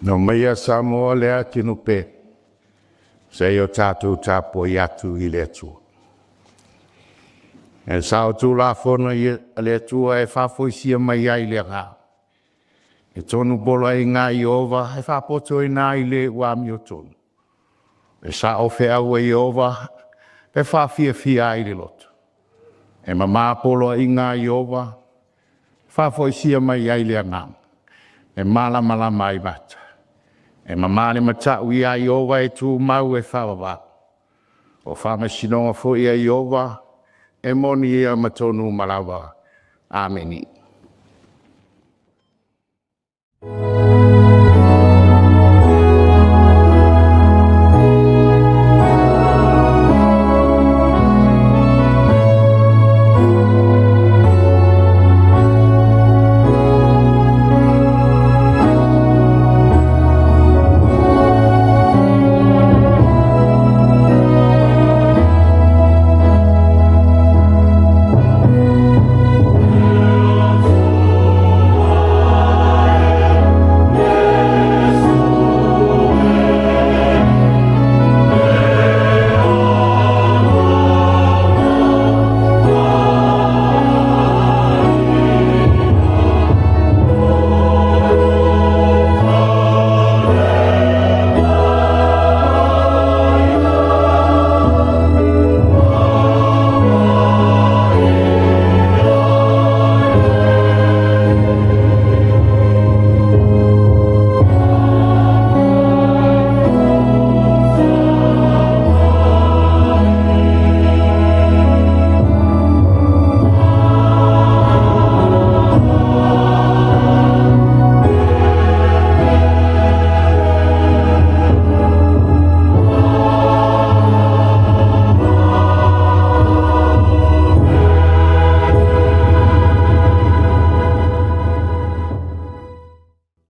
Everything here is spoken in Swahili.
No meia Samoa lea tinu pe. Se o tātou tāpo i atu i le atua. E sao tū la whona i le atua e whafoisia mai ai le ngā. E tonu bola i ngā i ova, e whapoto i ngā i le uami o tonu. E sa o whea ua i ova, e whawhia fia ai le loto. E mamā polo i ngā i ova, whafoisia mai ai le ngā. E malama mai mata. E mamāne matau i a Iowa e tū mau e whawawa. O whamasinonga fo i a Iowa, e moni i a matonu malawa. Ameni.